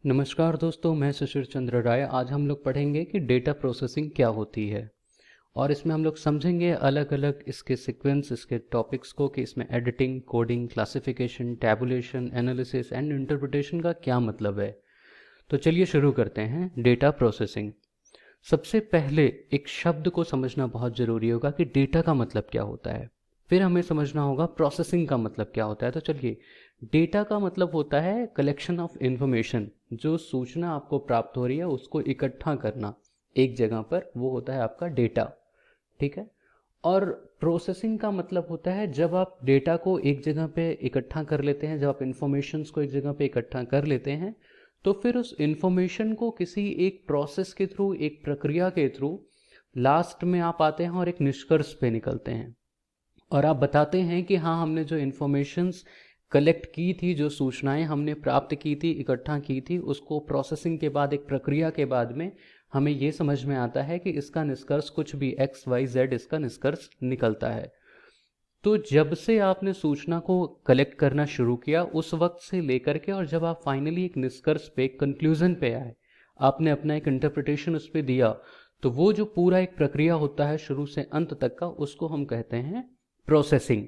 नमस्कार दोस्तों, मैं सुशील चंद्र राय। आज हम लोग पढ़ेंगे कि डेटा प्रोसेसिंग क्या होती है और इसमें हम लोग समझेंगे अलग अलग इसके सीक्वेंस, इसके टॉपिक्स को कि इसमें editing, coding, classification, tabulation, analysis and interpretation का क्या मतलब है। तो चलिए शुरू करते हैं। Data processing. सबसे पहले एक शब्द को समझना बहुत ज़रूरी होगा कि डेटा का मतलब क्या होता है। फिर हमें समझना होगा प्रोसेसिंग का मतलब क्या होता है। तो चलिए, डेटा का मतलब होता है कलेक्शन ऑफ इंफॉर्मेशन। जो सूचना आपको प्राप्त हो रही है उसको इकट्ठा करना एक जगह पर, वो होता है आपका डेटा। ठीक है। और प्रोसेसिंग का मतलब होता है जब आप डेटा को एक जगह पे इकट्ठा कर लेते हैं, जब आप इंफॉर्मेशंस को एक जगह पे इकट्ठा कर लेते हैं, तो फिर उस इंफॉर्मेशन को किसी एक प्रोसेस के थ्रू, एक प्रक्रिया के थ्रू लास्ट में आप आते हैं और एक निष्कर्ष पे निकलते हैं और आप बताते हैं कि हाँ, हमने जो इन्फॉर्मेशंस कलेक्ट की थी, जो सूचनाएं हमने प्राप्त की थी, इकट्ठा की थी, उसको प्रोसेसिंग के बाद, एक प्रक्रिया के बाद में हमें ये समझ में आता है कि इसका निष्कर्ष कुछ भी एक्स वाई जेड इसका निष्कर्ष निकलता है। तो जब से आपने सूचना को कलेक्ट करना शुरू किया उस वक्त से लेकर के, और जब आप फाइनली एक निष्कर्ष पे, कंक्लूजन पे आए, आपने अपना एक इंटरप्रिटेशन उस पर दिया, तो वो जो पूरा एक प्रक्रिया होता है शुरू से अंत तक का, उसको हम कहते हैं प्रोसेसिंग।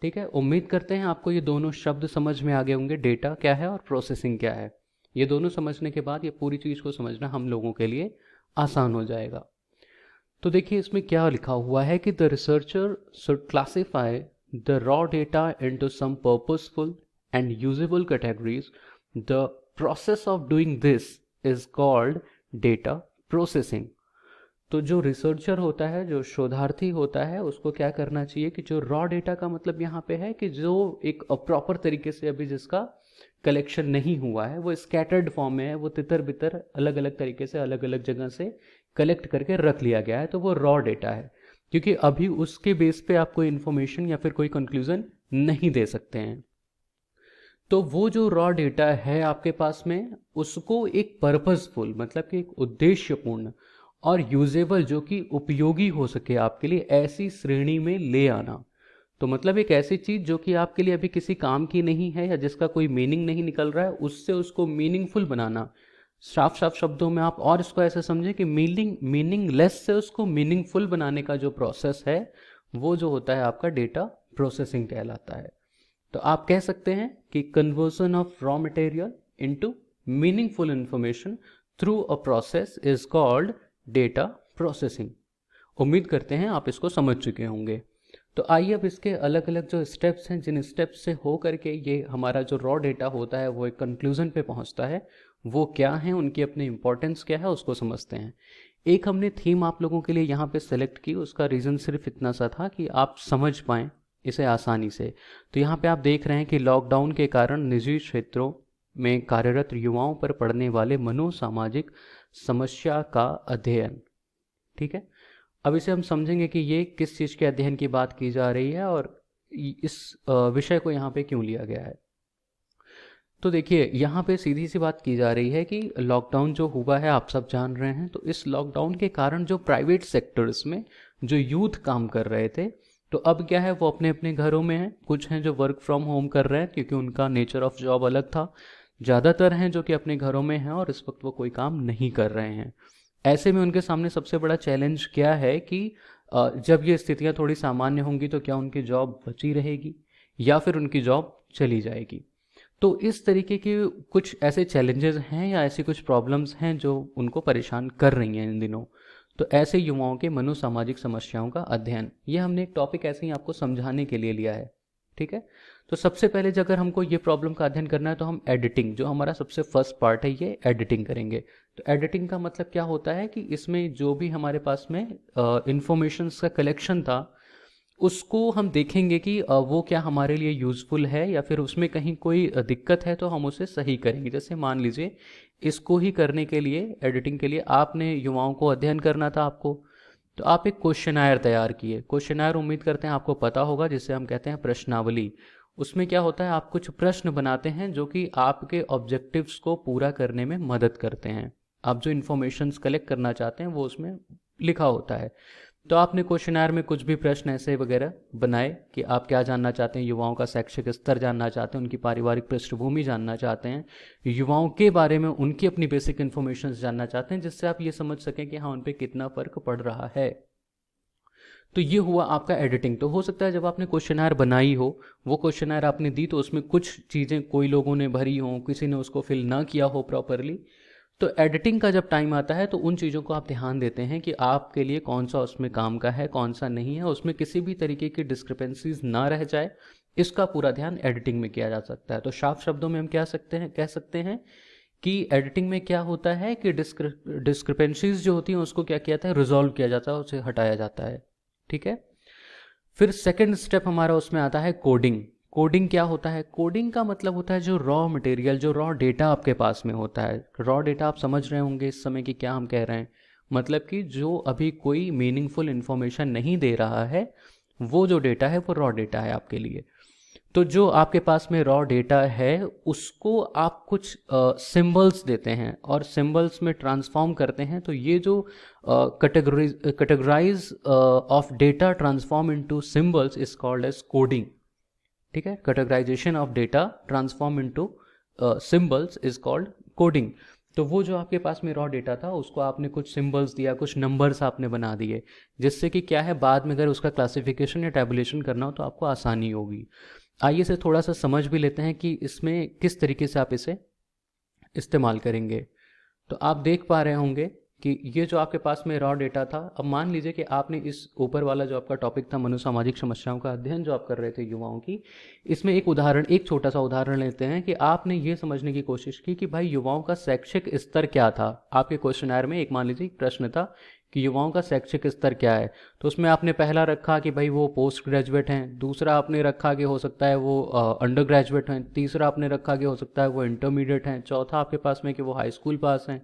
ठीक है। उम्मीद करते हैं आपको ये दोनों शब्द समझ में आ गए होंगे, डेटा क्या है और प्रोसेसिंग क्या है। ये दोनों समझने के बाद ये पूरी चीज़ को समझना हम लोगों के लिए आसान हो जाएगा। तो देखिए इसमें क्या लिखा हुआ है कि the researcher should classify the raw data into some purposeful and usable categories. The process of doing this is called data processing. तो जो रिसर्चर होता है, जो शोधार्थी होता है, उसको क्या करना चाहिए कि जो रॉ डेटा का मतलब यहाँ पे है कि जो एक प्रॉपर तरीके से अभी जिसका कलेक्शन नहीं हुआ है, वो स्कैटर्ड फॉर्म में है, वो तितर बितर अलग अलग तरीके से अलग अलग जगह से कलेक्ट करके रख लिया गया है, तो वो रॉ डेटा है। क्योंकि अभी उसके बेस पे आप कोई इन्फॉर्मेशन या फिर कोई कंक्लूजन नहीं दे सकते हैं। तो वो जो रॉ डेटा है आपके पास में, उसको एक पर्पसफुल, मतलब कि एक उद्देश्यपूर्ण और यूजेबल, जो कि उपयोगी हो सके आपके लिए, ऐसी श्रेणी में ले आना। तो मतलब एक ऐसी चीज जो कि आपके लिए अभी किसी काम की नहीं है या जिसका कोई मीनिंग नहीं निकल रहा है, उससे उसको मीनिंगफुल बनाना। साफ साफ शब्दों में आप और इसको ऐसे समझें कि मीनिंगलेस से उसको मीनिंगफुल बनाने का जो प्रोसेस है, वो जो होता है आपका डेटा प्रोसेसिंग कहलाता है। तो आप कह सकते हैं कि conversion of raw material into meaningful information through a process is called data processing. उम्मीद करते हैं आप इसको समझ चुके होंगे। तो आइए अब इसके अलग अलग जो स्टेप्स हैं, जिन स्टेप्स से हो करके ये हमारा जो रॉ डेटा होता है वो एक कंक्लूजन पे पहुंचता है, वो क्या है, उनकी अपनी इंपॉर्टेंस क्या है, उसको समझते हैं। एक हमने थीम आप लोगों के लिए यहाँ पे सेलेक्ट की, उसका रीज़न सिर्फ इतना सा था कि आप समझ पाएँ इसे आसानी से। तो यहाँ पे आप देख रहे हैं कि लॉकडाउन के कारण निजी क्षेत्रों में कार्यरत युवाओं पर पड़ने वाले मनोसामाजिक समस्या का अध्ययन। ठीक है। अब इसे हम समझेंगे कि ये किस चीज़ के अध्ययन की बात की जा रही है और इस विषय को यहाँ पे क्यों लिया गया है। तो देखिए यहाँ पे सीधी सी बात की जा रही है कि लॉकडाउन जो हुआ है आप सब जान रहे हैं, तो इस लॉकडाउन के कारण जो प्राइवेट सेक्टर्स में जो यूथ काम कर रहे थे, तो अब क्या है, वो अपने अपने घरों में हैं। कुछ हैं जो वर्क फ्रॉम होम कर रहे हैं क्योंकि उनका नेचर ऑफ जॉब अलग था। ज़्यादातर हैं जो कि अपने घरों में हैं और इस वक्त वो कोई काम नहीं कर रहे हैं। ऐसे में उनके सामने सबसे बड़ा चैलेंज क्या है कि जब ये स्थितियां थोड़ी सामान्य होंगी तो क्या उनकी जॉब बची रहेगी या फिर उनकी जॉब चली जाएगी। तो इस तरीके के कुछ ऐसे चैलेंजेस हैं या ऐसी कुछ प्रॉब्लम्स हैं जो उनको परेशान कर रही हैं इन दिनों। तो ऐसे युवाओं के मनोसामाजिक समस्याओं का अध्ययन, ये हमने एक टॉपिक ऐसे ही आपको समझाने के लिए लिया है। ठीक है। तो सबसे पहले जब अगर हमको ये प्रॉब्लम का अध्ययन करना है तो हम एडिटिंग, जो हमारा सबसे फर्स्ट पार्ट है, ये एडिटिंग करेंगे। तो एडिटिंग का मतलब क्या होता है कि इसमें जो भी हमारे पास में इंफॉर्मेशंस का कलेक्शन था, उसको हम देखेंगे कि वो क्या हमारे लिए यूज़फुल है या फिर उसमें कहीं कोई दिक्कत है तो हम उसे सही करेंगे। जैसे मान लीजिए इसको ही करने के लिए, एडिटिंग के लिए आपने युवाओं को अध्ययन करना था आपको, तो आप एक क्वेश्चनायर तैयार किए। क्वेश्चनायर उम्मीद करते हैं आपको पता होगा, जिसे हम कहते हैं प्रश्नावली। उसमें क्या होता है, आप कुछ प्रश्न बनाते हैं जो कि आपके ऑब्जेक्टिव्स को पूरा करने में मदद करते हैं। आप जो इन्फॉर्मेशंस कलेक्ट करना चाहते हैं वो उसमें लिखा होता है। तो आपने क्वेश्चनर में कुछ भी प्रश्न ऐसे वगैरह बनाए कि आप क्या जानना चाहते हैं, युवाओं का शैक्षिक स्तर जानना चाहते हैं, उनकी पारिवारिक पृष्ठभूमि जानना चाहते हैं, युवाओं के बारे में उनकी अपनी बेसिक इन्फॉर्मेशन जानना चाहते हैं, जिससे आप ये समझ सकें कि हाँ उन पर कितना फ़र्क पड़ रहा है। तो ये हुआ आपका एडिटिंग। तो हो सकता है जब आपने क्वेश्चनर बनाई हो, वो क्वेश्चनर आपने दी तो उसमें कुछ चीज़ें कोई लोगों ने भरी हों, किसी ने उसको फिल ना किया हो प्रॉपरली। तो एडिटिंग का जब टाइम आता है तो उन चीज़ों को आप ध्यान देते हैं कि आपके लिए कौन सा उसमें काम का है, कौन सा नहीं है, उसमें किसी भी तरीके की डिस्क्रिपेंसीज ना रह जाए, इसका पूरा ध्यान एडिटिंग में किया जा सकता है। तो साफ शब्दों में हम कह सकते हैं कि एडिटिंग में क्या होता है कि डिस्क्रिपेंसीज जो होती हैं उसको क्या किया जाता है, रिजॉल्व किया जाता है, उसे हटाया जाता है। ठीक है। फिर सेकेंड स्टेप हमारा उसमें आता है कोडिंग। कोडिंग क्या होता है? कोडिंग का मतलब होता है जो रॉ मटेरियल, जो रॉ डेटा आपके पास में होता है। रॉ डेटा आप समझ रहे होंगे इस समय कि क्या हम कह रहे हैं, मतलब कि जो अभी कोई मीनिंगफुल इंफॉर्मेशन नहीं दे रहा है, वो जो डेटा है वो रॉ डेटा है आपके लिए। तो जो आपके पास में रॉ डेटा है उसको आप कुछ सिंबल्स देते हैं और सिंबल्स में ट्रांसफॉर्म करते हैं। तो ये जो categorise of data transform into symbols is called as coding. ठीक है, categorisation of data transform into symbols is called coding. तो वो जो आपके पास में रॉ डेटा था उसको आपने कुछ सिंबल्स दिया, कुछ नंबर्स आपने बना दिए, जिससे कि क्या है बाद में अगर उसका क्लासिफिकेशन या टैबुलेशन करना हो तो आपको आसानी होगी। आइए से थोड़ा सा समझ भी लेते हैं कि इसमें किस तरीके से आप इसे इस्तेमाल करेंगे। तो आप देख पा रहे होंगे कि ये जो आपके पास में रॉ डेटा था, अब मान लीजिए कि आपने इस ऊपर वाला जो आपका टॉपिक था मनोसामाजिक समस्याओं का अध्ययन जो आप कर रहे थे युवाओं की, इसमें एक छोटा सा उदाहरण लेते हैं कि आपने ये समझने की कोशिश की कि भाई युवाओं का शैक्षिक स्तर क्या था। आपके क्वेश्चनर में एक मान लीजिए एक प्रश्न था कि युवाओं का शैक्षिक स्तर क्या है, तो उसमें आपने पहला रखा कि भाई वो पोस्ट ग्रेजुएट हैं, दूसरा आपने रखा कि हो सकता है वो अंडर ग्रेजुएट हैं, तीसरा आपने रखा कि हो सकता है वो इंटरमीडिएट हैं, चौथा आपके पास में कि वो हाई स्कूल पास हैं,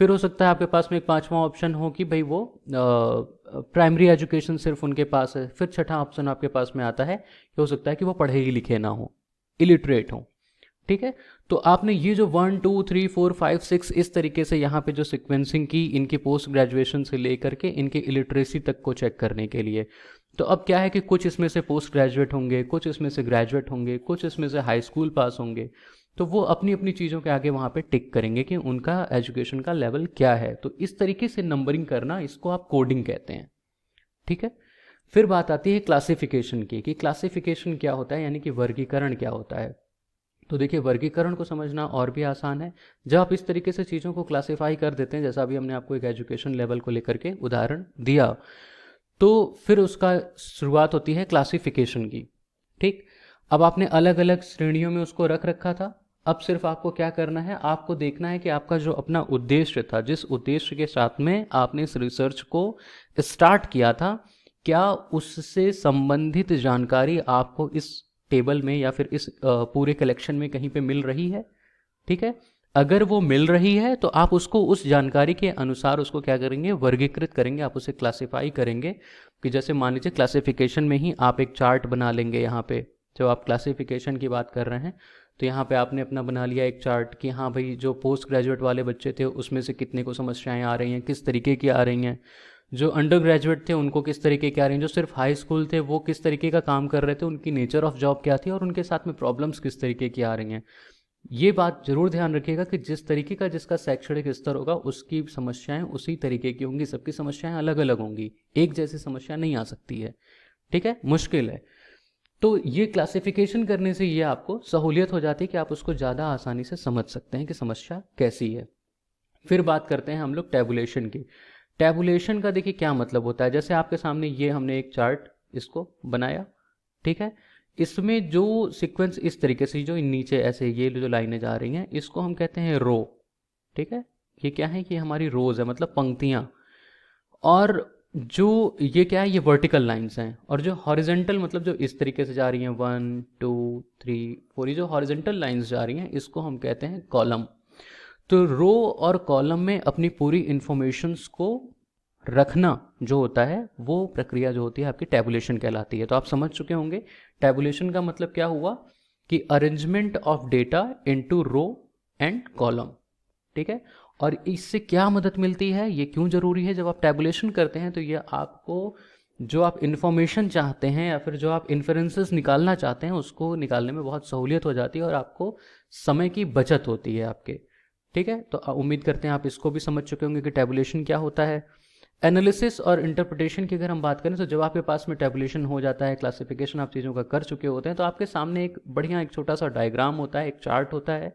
फिर हो सकता है आपके पास में एक पांचवा ऑप्शन हो कि भाई वो प्राइमरी एजुकेशन सिर्फ उनके पास है, फिर छठा ऑप्शन आपके पास में आता है कि हो सकता है कि वो पढ़े ही लिखे ना हो, इलिटरेट हो। ठीक है, तो आपने ये जो 1 2 3 4 5 6 इस तरीके से यहाँ पे जो सिक्वेंसिंग की इनकी पोस्ट ग्रेजुएशन से लेकर के इनके इलिटरेसी तक को चेक करने के लिए। तो अब क्या है कि कुछ इसमें से पोस्ट ग्रेजुएट होंगे, कुछ इसमें से ग्रेजुएट होंगे, कुछ इसमें से हाई स्कूल पास होंगे, तो वो अपनी अपनी चीज़ों के आगे वहाँ पे टिक करेंगे कि उनका एजुकेशन का लेवल क्या है। तो इस तरीके से नंबरिंग करना, इसको आप कोडिंग कहते हैं। ठीक है, फिर बात आती है क्लासिफिकेशन की कि क्लासिफिकेशन क्या होता है, यानी कि वर्गीकरण क्या होता है। तो देखिए वर्गीकरण को समझना और भी आसान है जब आप इस तरीके से चीज़ों को क्लासिफाई कर देते हैं, जैसा अभी हमने आपको एक एजुकेशन लेवल को लेकर के उदाहरण दिया, तो फिर उसका शुरुआत होती है क्लासिफिकेशन की। ठीक, अब आपने अलग अलग श्रेणियों में उसको रख रखा था, अब सिर्फ आपको क्या करना है, आपको देखना है कि आपका जो अपना उद्देश्य था, जिस उद्देश्य के साथ में आपने इस रिसर्च को स्टार्ट किया था, क्या उससे संबंधित जानकारी आपको इस टेबल में या फिर इस पूरे कलेक्शन में कहीं पे मिल रही है। ठीक है, अगर वो मिल रही है तो आप उसको उस जानकारी के अनुसार उसको क्या करेंगे, वर्गीकृत करेंगे, आप उसे क्लासिफाई करेंगे। कि जैसे मान लीजिए क्लासिफिकेशन में ही आप एक चार्ट बना लेंगे। यहाँ पे जब आप क्लासिफिकेशन की बात कर रहे हैं तो यहाँ पे आपने अपना बना लिया एक चार्ट कि हाँ भाई जो पोस्ट ग्रेजुएट वाले बच्चे थे उसमें से कितने को समस्याएं आ रही हैं, किस तरीके की आ रही हैं, जो अंडर ग्रेजुएट थे उनको किस तरीके की आ रही हैं, जो सिर्फ हाई स्कूल थे वो किस तरीके का काम कर रहे थे, उनकी नेचर ऑफ जॉब क्या थी और उनके साथ में प्रॉब्लम्स किस तरीके की आ रही हैं। ये बात जरूर ध्यान रखिएगा कि जिस तरीके का जिसका शैक्षणिक स्तर होगा उसकी समस्याएं उसी तरीके की होंगी, सबकी समस्याएं अलग अलग होंगी, एक जैसी समस्या नहीं आ सकती है। ठीक है, मुश्किल है। तो ये क्लासिफिकेशन करने से ये आपको सहूलियत हो जाती है कि आप उसको ज़्यादा आसानी से समझ सकते हैं कि समस्या कैसी है। फिर बात करते हैं हम लोग टैबुलेशन की। टैबुलेशन का देखिए क्या मतलब होता है, जैसे आपके सामने ये हमने एक चार्ट इसको बनाया। ठीक है, इसमें जो सीक्वेंस इस तरीके से जो नीचे ऐसे ये जो लाइनें जा रही हैं इसको हम कहते हैं रो। ठीक है, ये क्या है कि हमारी रोज है, मतलब पंक्तियां। और जो ये क्या है, ये वर्टिकल लाइंस हैं, और जो हॉरिजेंटल मतलब जो इस तरीके से जा रही हैं 1 2 3 4, ये जो हॉरिजेंटल लाइंस जा रही हैं इसको हम कहते हैं कॉलम। तो रो और कॉलम में अपनी पूरी इंफॉर्मेशंस को रखना जो होता है वो प्रक्रिया जो होती है आपकी टैबुलेशन कहलाती है। तो आप समझ चुके होंगे टैबुलेशन का मतलब क्या हुआ कि arrangement of data into row and column. ठीक है। और इससे क्या मदद मिलती है, ये क्यों ज़रूरी है, जब आप टैबुलेशन करते हैं तो ये आपको जो आप इन्फॉर्मेशन चाहते हैं या फिर जो आप इन्फरेंसेस निकालना चाहते हैं उसको निकालने में बहुत सहूलियत हो जाती है और आपको समय की बचत होती है आपके, ठीक है। तो उम्मीद करते हैं आप इसको भी समझ चुके होंगे कि टैबुलेशन क्या होता है। एनालिसिस और इंटरप्रिटेशन की अगर हम बात करें तो जब आपके पास में टैबुलेशन हो जाता है, क्लासिफिकेशन आप चीज़ों का कर चुके होते हैं, तो आपके सामने एक बढ़िया एक छोटा सा डायग्राम होता है, एक चार्ट होता है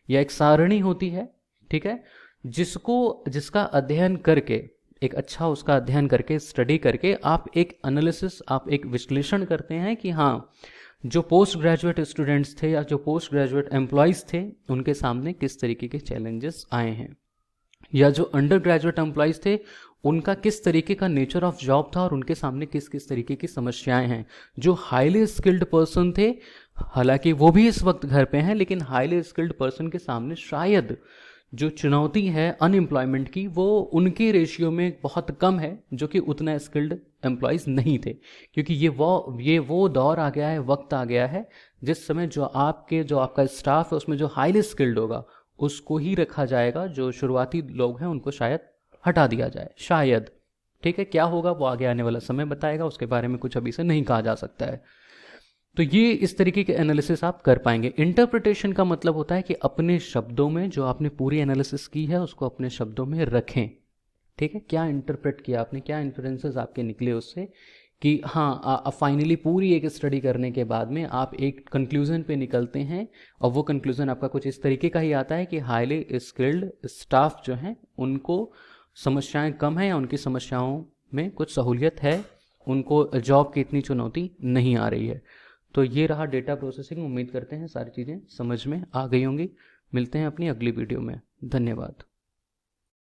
या एक सारणी होती है, ठीक है, जिसका अध्ययन करके, एक अच्छा उसका अध्ययन करके, स्टडी करके आप एक एनालिसिस, आप एक विश्लेषण करते हैं कि हाँ, जो पोस्ट ग्रेजुएट स्टूडेंट्स थे या जो पोस्ट ग्रेजुएट एम्प्लॉयज़ थे उनके सामने किस तरीके के चैलेंजेस आए हैं, या जो अंडर ग्रेजुएट एम्प्लॉयज़ थे उनका किस तरीके का नेचर ऑफ जॉब था और उनके सामने किस किस तरीके की समस्याएं हैं। जो हाईली स्किल्ड पर्सन थे, हालांकि वो भी इस वक्त घर पे हैं, लेकिन हाईली स्किल्ड पर्सन के सामने शायद जो चुनौती है अनएम्प्लॉयमेंट की वो उनके रेशियो में बहुत कम है जो कि उतना स्किल्ड एम्प्लॉयज़ नहीं थे, क्योंकि ये वो दौर आ गया है, वक्त आ गया है जिस समय जो आपका स्टाफ है उसमें जो हाईली स्किल्ड होगा उसको ही रखा जाएगा, जो शुरुआती लोग हैं उनको शायद हटा दिया जाए, शायद, ठीक है। क्या होगा वो आगे आने वाला समय बताएगा, उसके बारे में कुछ अभी से नहीं कहा जा सकता है। तो ये इस तरीके के एनालिसिस आप कर पाएंगे। इंटरप्रिटेशन का मतलब होता है कि अपने शब्दों में जो आपने पूरी एनालिसिस की है उसको अपने शब्दों में रखें, ठीक है। क्या इंटरप्रेट किया आपने, क्या इन्फ्लुएंसेस आपके निकले उससे, कि हाँ फाइनली पूरी एक स्टडी करने के बाद में आप एक कंक्लूजन पे निकलते हैं और वो कंक्लूजन आपका कुछ इस तरीके का ही आता है कि हाईली स्किल्ड स्टाफ जो हैं उनको समस्याएं कम हैं या उनकी समस्याओं में कुछ सहूलियत है, उनको जॉब की इतनी चुनौती नहीं आ रही है। तो ये रहा डेटा प्रोसेसिंग। उम्मीद करते हैं सारी चीज़ें समझ में आ गई होंगी। मिलते हैं अपनी अगली वीडियो में। धन्यवाद।